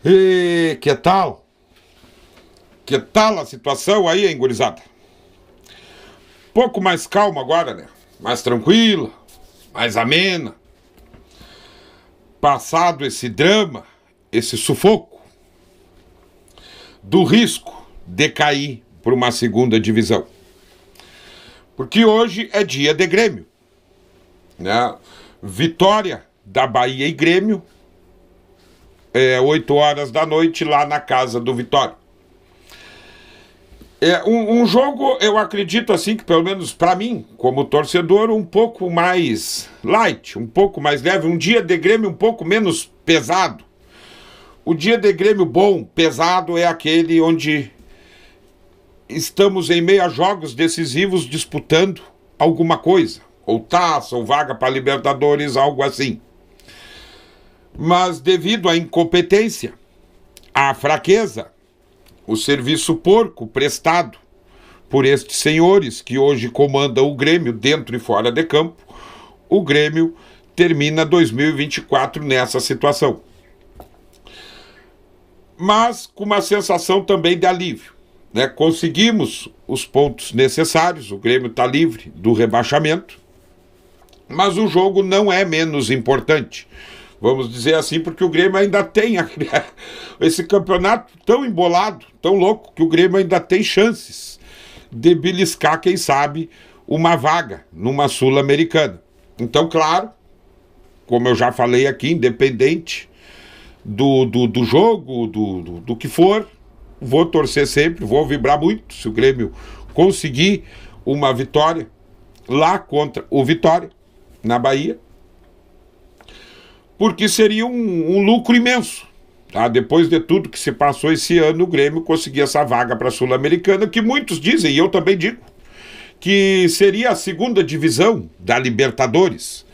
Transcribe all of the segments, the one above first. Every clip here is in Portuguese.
E que tal? Que tal a situação aí, hein, gurizada? Pouco mais calma agora, né? Mais tranquila, mais amena. Passado esse drama, esse sufoco do risco de cair para uma segunda divisão. Porque hoje é dia de Grêmio, né? Vitória da Bahia e Grêmio, 8 horas da noite lá na casa do Vitória. É um jogo, eu acredito assim, que pelo menos para mim, como torcedor, um pouco mais light, um pouco mais leve, um dia de Grêmio um pouco menos pesado. O dia de Grêmio bom, pesado, é aquele onde estamos em meio a jogos decisivos disputando alguma coisa, ou taça, ou vaga para Libertadores, algo assim. Mas devido à incompetência, à fraqueza, o serviço porco prestado por estes senhores que hoje comandam o Grêmio dentro e fora de campo, o Grêmio termina 2024 nessa situação. Mas com uma sensação também de alívio, né? Conseguimos os pontos necessários, o Grêmio está livre do rebaixamento, mas o jogo não é menos importante. Vamos dizer assim, porque o Grêmio ainda tem esse campeonato tão embolado, tão louco, que o Grêmio ainda tem chances de beliscar, quem sabe, uma vaga numa Sul-Americana. Então, claro, como eu já falei aqui, independente do jogo, do que for, vou torcer sempre, vou vibrar muito se o Grêmio conseguir uma vitória lá contra o Vitória, na Bahia, porque seria um lucro imenso, tá? Depois de tudo que se passou esse ano, o Grêmio conseguir essa vaga para a Sul-Americana, que muitos dizem, e eu também digo, que seria a segunda divisão da Libertadores.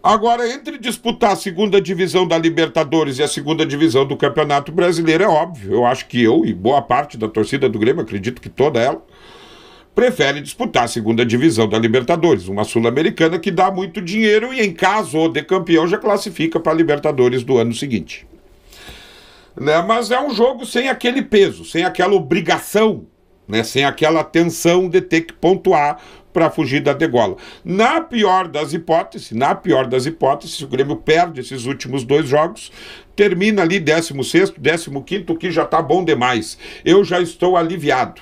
Agora, entre disputar a segunda divisão da Libertadores e a segunda divisão do Campeonato Brasileiro, é óbvio, eu acho que eu e boa parte da torcida do Grêmio, acredito que toda ela, prefere disputar a segunda divisão da Libertadores, uma Sul-Americana que dá muito dinheiro e, em caso de campeão, já classifica para a Libertadores do ano seguinte. Né? Mas é um jogo sem aquele peso, sem aquela obrigação, né? Sem aquela tensão de ter que pontuar para fugir da degola. Na pior das hipóteses, se o Grêmio perde esses últimos 2 jogos, termina ali 16º, 15º, que já está bom demais. Eu já estou aliviado.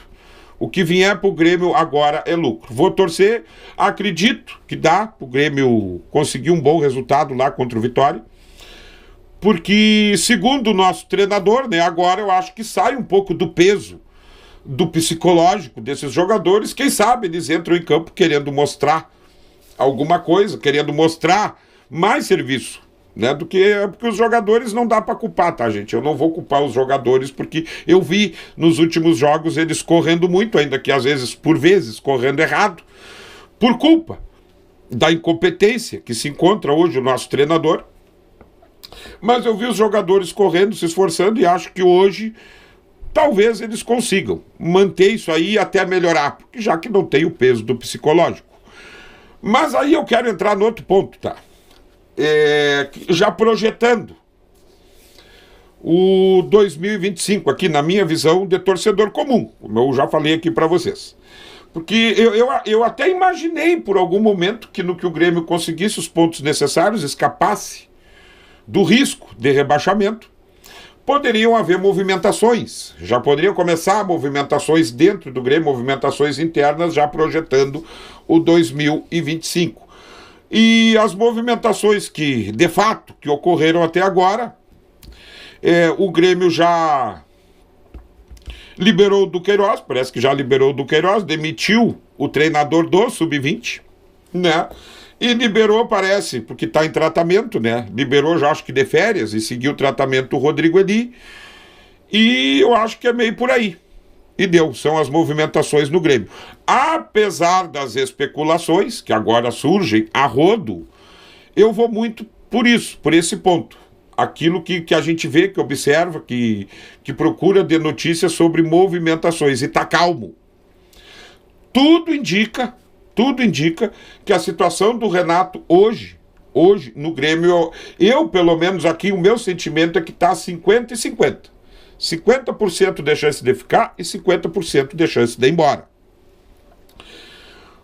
O que vier para o Grêmio agora é lucro. Vou torcer, acredito que dá para o Grêmio conseguir um bom resultado lá contra o Vitória, porque, segundo o nosso treinador, né, agora eu acho que sai um pouco do peso do psicológico desses jogadores. Quem sabe eles entram em campo querendo mostrar alguma coisa, querendo mostrar mais serviço, né, porque os jogadores não dá para culpar, tá, gente? Eu não vou culpar os jogadores, porque eu vi nos últimos jogos eles correndo muito, ainda que às vezes, por vezes, correndo errado, por culpa da incompetência que se encontra hoje o nosso treinador. Mas eu vi os jogadores correndo, se esforçando, e acho que hoje talvez eles consigam manter isso aí até melhorar, porque já que não tem o peso do psicológico. Mas aí eu quero entrar no outro ponto, tá? Já projetando o 2025 aqui, na minha visão de torcedor comum, como eu já falei aqui para vocês. Porque eu até imaginei por algum momento que no que o Grêmio conseguisse os pontos necessários, escapasse do risco de rebaixamento, poderiam haver movimentações, já poderiam começar movimentações dentro do Grêmio, movimentações internas, já projetando o 2025. E as movimentações que, de fato, que ocorreram até agora, o Grêmio já liberou o Duqueiroz, parece que já liberou o Duqueiroz, demitiu o treinador do Sub-20, né? E liberou, parece, porque está em tratamento, né? Liberou, já acho que de férias, e seguiu o tratamento o Rodrigo Eli. E eu acho que é meio por aí. E deu, são as movimentações no Grêmio. Apesar das especulações, que agora surgem a rodo, eu vou muito por isso, por esse ponto. Aquilo que a gente vê, que observa, que procura de notícias sobre movimentações. E está calmo. Tudo indica que a situação do Renato hoje Hoje, no Grêmio, pelo menos aqui, o meu sentimento é que está 50 e 50. 50% de chance de ficar e 50% de chance de ir embora.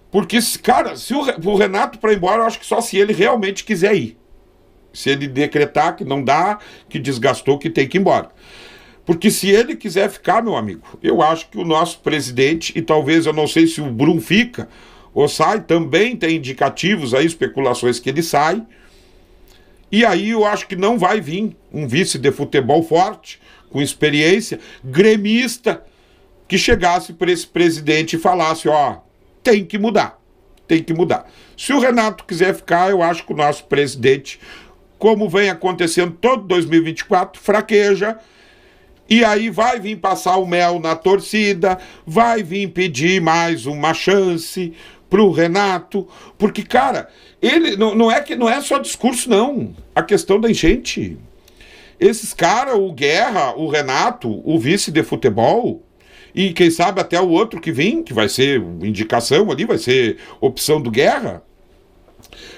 Porque, cara, se o Renato para ir embora, eu acho que só se ele realmente quiser ir. Se ele decretar que não dá, que desgastou, que tem que ir embora. Porque se ele quiser ficar, meu amigo, eu acho que o nosso presidente, e talvez, eu não sei se o Brum fica ou sai, também tem indicativos aí, especulações que ele sai. E aí eu acho que não vai vir um vice de futebol forte, com experiência, gremista, que chegasse para esse presidente e falasse, ó, tem que mudar, tem que mudar. Se o Renato quiser ficar, eu acho que o nosso presidente, como vem acontecendo todo 2024, fraqueja, e aí vai vir passar o mel na torcida, vai vir pedir mais uma chance pro Renato, porque, cara, ele não é só discurso, não. A questão da enchente. Esses caras, o Guerra, o Renato, o vice de futebol, e quem sabe até o outro que vem, que vai ser indicação ali, vai ser opção do Guerra.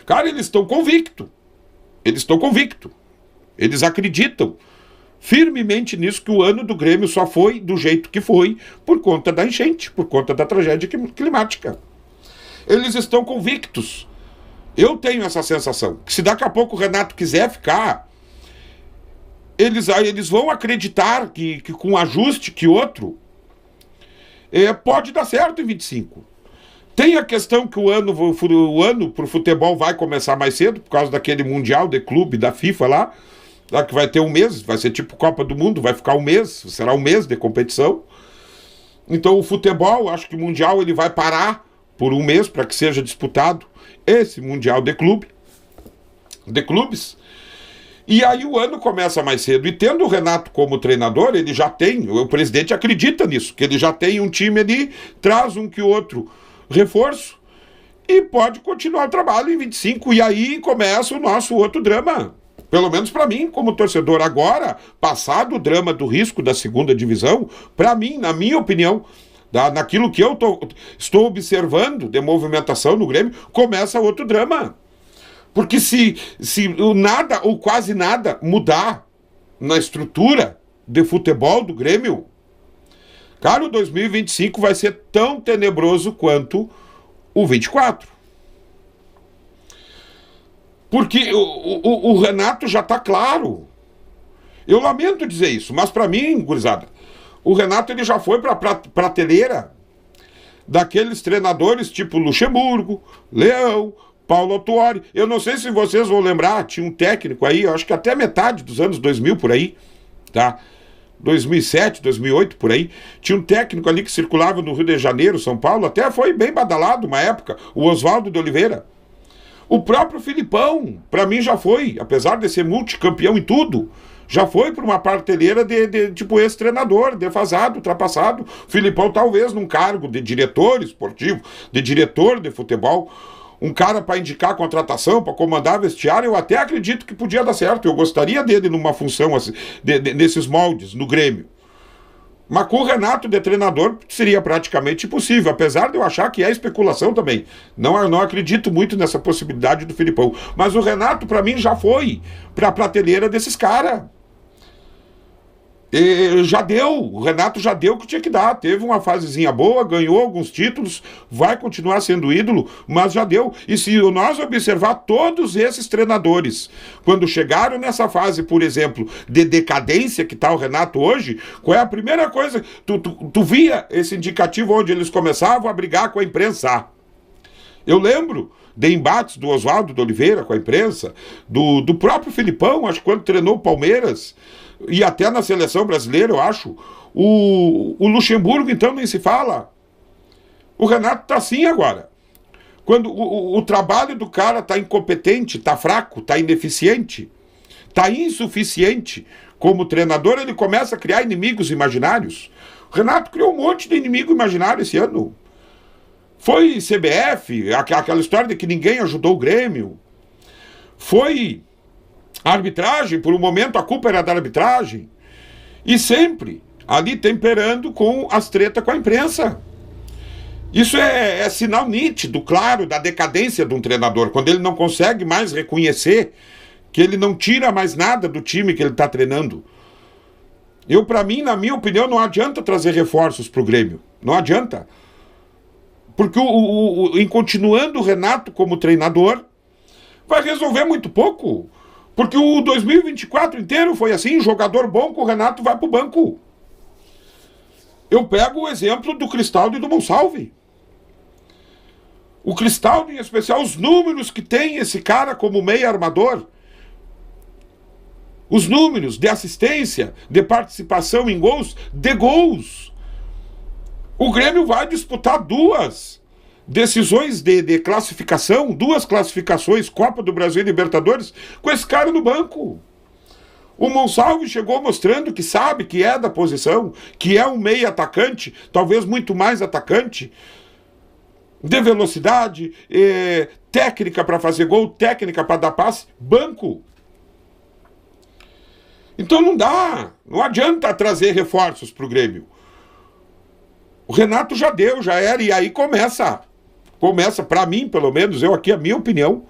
Cara, eles estão convictos. Eles estão convictos. Eles acreditam firmemente nisso, que o ano do Grêmio só foi do jeito que foi por conta da enchente, por conta da tragédia climática. Eles estão convictos. Eu tenho essa sensação, que se daqui a pouco o Renato quiser ficar, eles vão acreditar que com um ajuste que outro, pode dar certo em 25. Tem a questão que o ano para o futebol vai começar mais cedo, por causa daquele Mundial de Clube da FIFA lá que vai ter um mês, vai ser tipo Copa do Mundo, vai ficar um mês, será um mês de competição. Então o futebol, acho que o Mundial ele vai parar por um mês para que seja disputado esse Mundial de clubes. E aí o ano começa mais cedo. E tendo o Renato como treinador, ele já tem, o presidente acredita nisso, que ele já tem um time ali, traz um que outro reforço e pode continuar o trabalho em 25. E aí começa o nosso outro drama. Pelo menos para mim, como torcedor agora, passado o drama do risco da segunda divisão, para mim, na minha opinião, naquilo que eu estou observando de movimentação no Grêmio, começa outro drama. Porque se o nada ou quase nada mudar na estrutura de futebol do Grêmio, cara, o 2025 vai ser tão tenebroso quanto o 24. Porque o Renato já está claro. Eu lamento dizer isso, mas para mim, gurizada, o Renato ele já foi para a prateleira daqueles treinadores tipo Luxemburgo, Leão, Paulo Autuori. Eu não sei se vocês vão lembrar, tinha um técnico aí, eu acho que até metade dos anos 2000 por aí, tá? 2007, 2008 por aí, tinha um técnico ali que circulava no Rio de Janeiro, São Paulo, até foi bem badalado uma época, o Oswaldo de Oliveira. O próprio Filipão, para mim já foi, apesar de ser multicampeão em tudo, já foi para uma prateleira de tipo ex-treinador, defasado, ultrapassado. O Filipão talvez num cargo de diretor esportivo, de diretor de futebol, um cara para indicar a contratação, para comandar vestiário, eu até acredito que podia dar certo. Eu gostaria dele numa função assim, nesses moldes, no Grêmio. Mas com o Renato de treinador seria praticamente impossível, apesar de eu achar que é especulação também. Não acredito muito nessa possibilidade do Filipão. Mas o Renato, para mim, já foi para a prateleira desses caras. Já deu, o Renato já deu o que tinha que dar. Teve uma fasezinha boa, ganhou alguns títulos, vai continuar sendo ídolo, mas já deu. E se nós observar todos esses treinadores, quando chegaram nessa fase, por exemplo, de decadência que está o Renato hoje, qual é a primeira coisa? Tu via esse indicativo onde eles começavam a brigar com a imprensa. Eu lembro de embates do Oswaldo de Oliveira com a imprensa, do próprio Filipão, acho que quando treinou o Palmeiras, e até na seleção brasileira, eu acho. O Luxemburgo, então, nem se fala. O Renato tá assim agora. Quando o trabalho do cara tá incompetente, tá fraco, tá ineficiente, tá insuficiente, como treinador, ele começa a criar inimigos imaginários. O Renato criou um monte de inimigo imaginário esse ano. Foi CBF, aquela história de que ninguém ajudou o Grêmio. Foi a arbitragem, por um momento a culpa era da arbitragem. E sempre ali temperando com as tretas com a imprensa. Isso é sinal nítido, claro, da decadência de um treinador, quando ele não consegue mais reconhecer que ele não tira mais nada do time que ele está treinando. Para mim, na minha opinião, não adianta trazer reforços para o Grêmio. Não adianta. Porque em continuando o Renato como treinador, vai resolver muito pouco. Porque o 2024 inteiro foi assim, jogador bom com o Renato vai para o banco. Eu pego o exemplo do Cristaldo e do Monsalve. O Cristaldo, em especial, os números que tem esse cara como meia armador, os números de assistência, de participação em gols, de gols. O Grêmio vai disputar duas decisões de classificação, duas classificações, Copa do Brasil e Libertadores, com esse cara no banco. O Monsalve chegou mostrando que sabe que é da posição, que é um meia atacante, talvez muito mais atacante, de velocidade, técnica para fazer gol, técnica para dar passe, banco. Então não adianta trazer reforços para o Grêmio. O Renato já deu, já era, e aí começa, para mim, pelo menos, a minha opinião,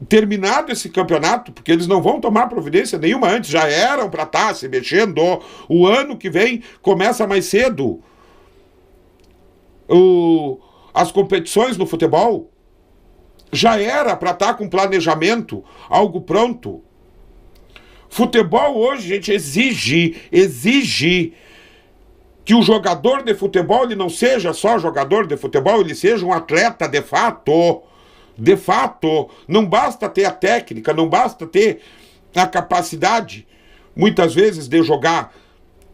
terminado esse campeonato, porque eles não vão tomar providência nenhuma antes, já eram para estar se mexendo, o ano que vem começa mais cedo, as competições no futebol, já era para estar com planejamento, algo pronto. Futebol hoje, gente, exige que o jogador de futebol ele não seja só jogador de futebol, ele seja um atleta de fato. De fato, não basta ter a técnica, não basta ter a capacidade, muitas vezes, de jogar.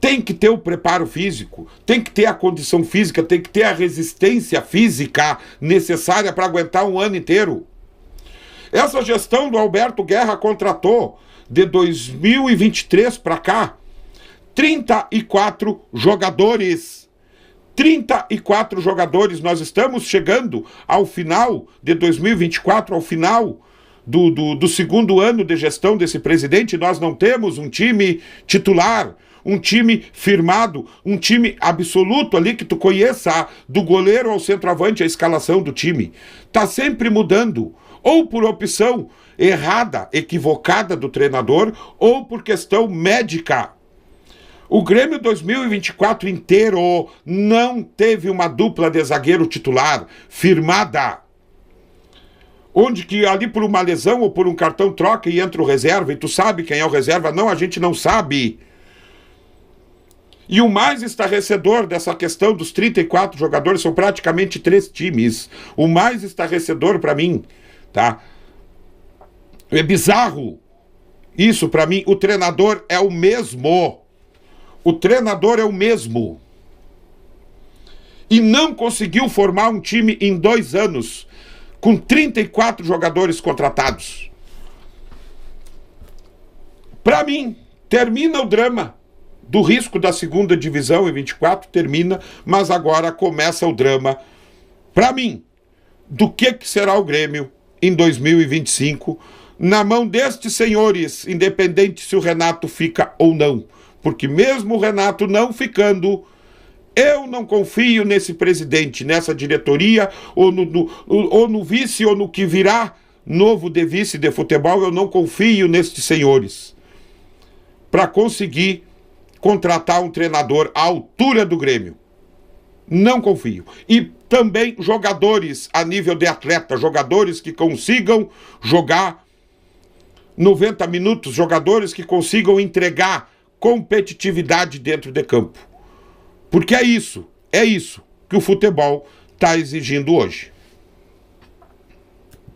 Tem que ter o preparo físico, tem que ter a condição física, tem que ter a resistência física necessária para aguentar um ano inteiro. Essa gestão do Alberto Guerra contratou de 2023 para cá 34 jogadores. 34 jogadores. Nós estamos chegando ao final de 2024, ao final do segundo ano de gestão desse presidente. Nós não temos um time titular, um time firmado, um time absoluto ali que tu conheça, do goleiro ao centroavante, a escalação do time. Tá sempre mudando, ou por opção errada, equivocada do treinador, ou por questão médica. O Grêmio 2024 inteiro não teve uma dupla de zagueiro titular firmada. Onde que ali por uma lesão ou por um cartão troca e entra o reserva, e tu sabe quem é o reserva? Não, a gente não sabe. E o mais estarrecedor dessa questão dos 34 jogadores são praticamente 3 times. O mais estarrecedor para mim, tá? É bizarro. Isso para mim, o treinador é o mesmo. O treinador é o mesmo. E não conseguiu formar um time em 2 anos, com 34 jogadores contratados. Para mim, termina o drama do risco da segunda divisão em 24, termina, mas agora começa o drama, para mim, do que será o Grêmio em 2025, na mão destes senhores, independente se o Renato fica ou não. Porque mesmo o Renato não ficando, eu não confio nesse presidente, nessa diretoria, ou no vice, ou no que virá novo de vice de futebol, eu não confio nestes senhores para conseguir contratar um treinador à altura do Grêmio. Não confio. E também jogadores a nível de atleta, jogadores que consigam jogar 90 minutos, jogadores que consigam entregar competitividade dentro de campo. Porque é isso que o futebol está exigindo hoje.